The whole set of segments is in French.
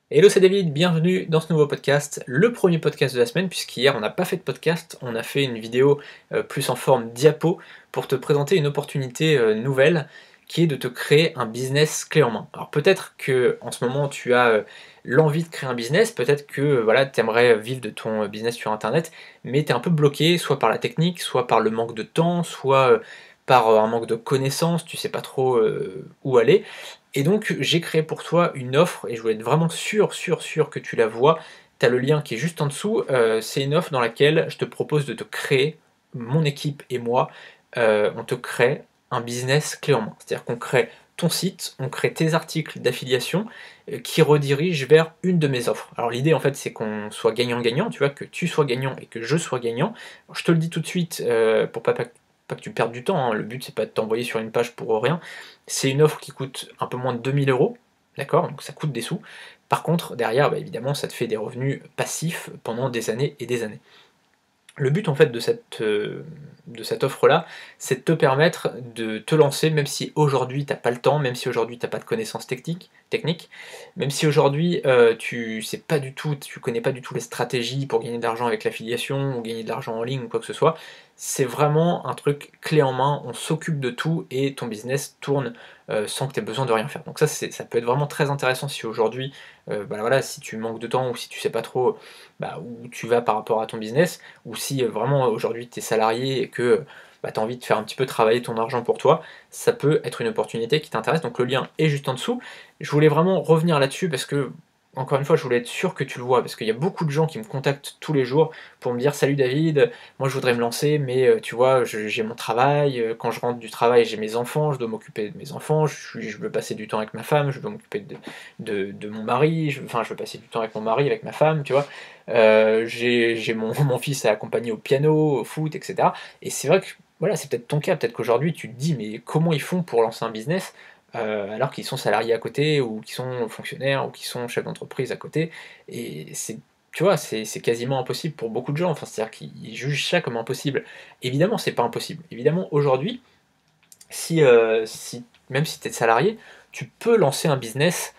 Hello, c'est David, bienvenue dans ce nouveau podcast, le premier podcast de la semaine, puisqu'hier on n'a pas fait de podcast, on a fait une vidéo plus en forme diapo pour te présenter une opportunité nouvelle qui est de te créer un business clé en main. Alors peut-être que en ce moment tu as l'envie de créer un business, peut-être que voilà, tu aimerais vivre de ton business sur internet, mais tu es un peu bloqué soit par la technique, soit par le manque de temps, soit par un manque de connaissances, tu sais pas trop où aller. Et donc j'ai créé pour toi une offre et je voulais être vraiment sûr que tu la vois. Tu as le lien qui est juste en dessous. C'est une offre dans laquelle je te propose de te créer, mon équipe et moi, on te crée un business clé en main. C'est-à-dire qu'on crée ton site, on crée tes articles d'affiliation qui redirigent vers une de mes offres. Alors l'idée en fait c'est qu'on soit gagnant-gagnant, tu vois, que tu sois gagnant et que je sois gagnant. Alors, je te le dis tout de suite pour pas que tu perdes du temps, hein. Le but c'est pas de t'envoyer sur une page pour rien. C'est une offre qui coûte un peu moins de 2000 €, d'accord? Donc ça coûte des sous. Par contre, derrière, bah, évidemment, ça te fait des revenus passifs pendant des années et des années. Le but en fait de cette offre-là, c'est de te permettre de te lancer, même si aujourd'hui tu n'as pas le temps, même si aujourd'hui tu n'as pas de connaissances techniques, même si aujourd'hui tu sais pas du tout, tu connais pas du tout les stratégies pour gagner de l'argent avec l'affiliation ou gagner de l'argent en ligne ou quoi que ce soit. C'est vraiment un truc clé en main, on s'occupe de tout et ton business tourne sans que tu aies besoin de rien faire. Donc ça peut être vraiment très intéressant si aujourd'hui, bah voilà, si tu manques de temps ou si tu sais pas trop bah, où tu vas par rapport à ton business, ou si vraiment aujourd'hui tu es salarié et que bah, tu as envie de faire un petit peu travailler ton argent pour toi, ça peut être une opportunité qui t'intéresse. Donc le lien est juste en dessous. Je voulais vraiment revenir là-dessus parce que, encore une fois, je voulais être sûr que tu le vois, parce qu'il y a beaucoup de gens qui me contactent tous les jours pour me dire: «Salut David, moi je voudrais me lancer, mais tu vois, j'ai mon travail, quand je rentre du travail, j'ai mes enfants, je dois m'occuper de mes enfants, je veux passer du temps avec ma femme, je veux m'occuper de mon mari, enfin je veux passer du temps avec mon mari, avec ma femme, tu vois. J'ai mon fils à accompagner au piano, au foot, etc.» Et c'est vrai que voilà, c'est peut-être ton cas, peut-être qu'aujourd'hui tu te dis: «Mais comment ils font pour lancer un business?» Alors qu'ils sont salariés à côté, ou qu'ils sont fonctionnaires, ou qu'ils sont chefs d'entreprise à côté, et c'est, tu vois, c'est quasiment impossible pour beaucoup de gens, enfin, c'est-à-dire qu'ils jugent ça comme impossible. Évidemment, c'est pas impossible. Évidemment, aujourd'hui, si même si tu es salarié, tu peux lancer un business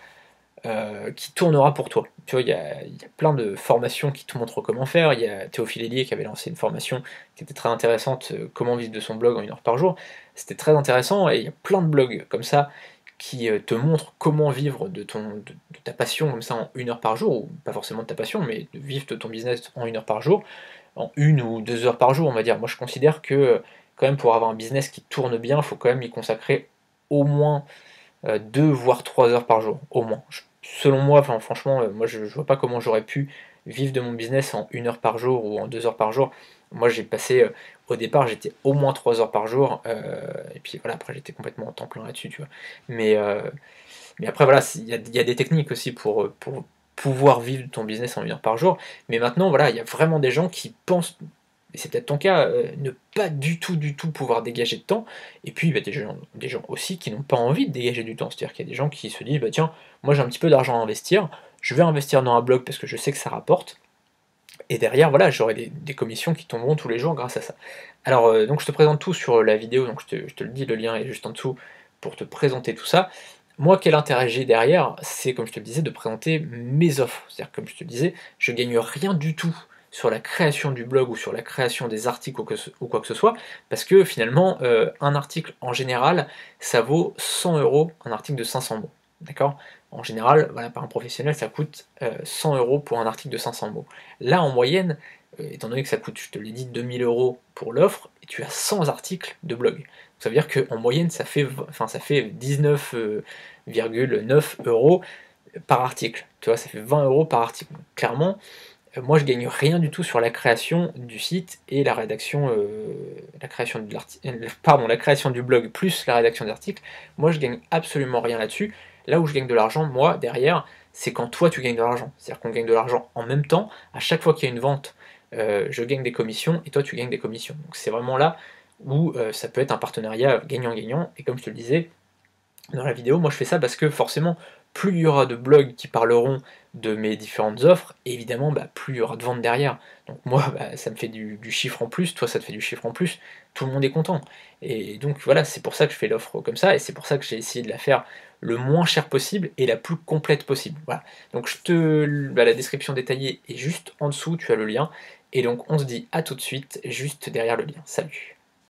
qui tournera pour toi. Tu vois, il y a plein de formations qui te montrent comment faire. Il y a Théophile Hélier qui avait lancé une formation qui était très intéressante, comment vivre de son blog en 1 heure par jour. C'était très intéressant, et il y a plein de blogs comme ça qui te montrent comment vivre de ta passion comme ça en 1 heure par jour, ou pas forcément de ta passion, mais de vivre de ton business en 1 heure par jour, en 1 ou 2 heures par jour, on va dire. Moi, je considère que quand même pour avoir un business qui tourne bien, il faut quand même y consacrer au moins 2 voire 3 heures par jour, au moins. Selon moi, enfin franchement, moi je vois pas comment j'aurais pu vivre de mon business en 1 heure par jour ou en 2 heures par jour. Moi j'ai passé, au départ j'étais au moins 3 heures par jour, et puis voilà, après j'étais complètement en temps plein là-dessus, tu vois? Mais, heu, mais après voilà, il y a des techniques aussi pour pouvoir vivre de ton business en 1 heure par jour. Mais maintenant voilà, il y a vraiment des gens qui pensent, et c'est peut-être ton cas, ne pas du tout pouvoir dégager de temps. Et puis bah, des gens aussi qui n'ont pas envie de dégager du temps. C'est-à-dire qu'il y a des gens qui se disent: «Bah tiens, moi j'ai un petit peu d'argent à investir, je vais investir dans un blog parce que je sais que ça rapporte, et derrière voilà, j'aurai des commissions qui tomberont tous les jours grâce à ça». Alors donc je te présente tout sur la vidéo, donc je te le dis, le lien est juste en dessous pour te présenter tout ça. Moi, quel intérêt j'ai derrière? C'est, comme je te le disais, de présenter mes offres. C'est-à-dire, comme je te le disais, je gagne rien du tout sur la création du blog ou sur la création des articles ou quoi que ce soit, parce que finalement, un article en général, ça vaut 100 €, un article de 500 mots. D'accord? En général, voilà, par un professionnel, ça coûte 100 € pour un article de 500 mots. Là, en moyenne, étant donné que ça coûte, je te l'ai dit, 2000 € pour l'offre, et tu as 100 articles de blog. Ça veut dire qu'en moyenne, ça fait 19,9 € par article. Tu vois, ça fait 20 € par article. Donc, clairement, moi je gagne rien du tout sur la création du site et la création de pardon, la création du blog plus la rédaction d'articles. Moi je gagne absolument rien là-dessus. Là où je gagne de l'argent, moi, derrière, c'est quand toi tu gagnes de l'argent. C'est-à-dire qu'on gagne de l'argent en même temps. À chaque fois qu'il y a une vente, je gagne des commissions et toi tu gagnes des commissions. Donc c'est vraiment là où ça peut être un partenariat gagnant-gagnant. Et comme je te le disais dans la vidéo, moi je fais ça parce que forcément, plus il y aura de blogs qui parleront de mes différentes offres, et évidemment, plus il y aura de ventes derrière. Donc moi, ça me fait du chiffre en plus, toi ça te fait du chiffre en plus, tout le monde est content. Et donc voilà, c'est pour ça que je fais l'offre comme ça, et c'est pour ça que j'ai essayé de la faire le moins cher possible et la plus complète possible. Voilà. Donc la description détaillée est juste en dessous, tu as le lien. Et donc on se dit à tout de suite, juste derrière le lien. Salut!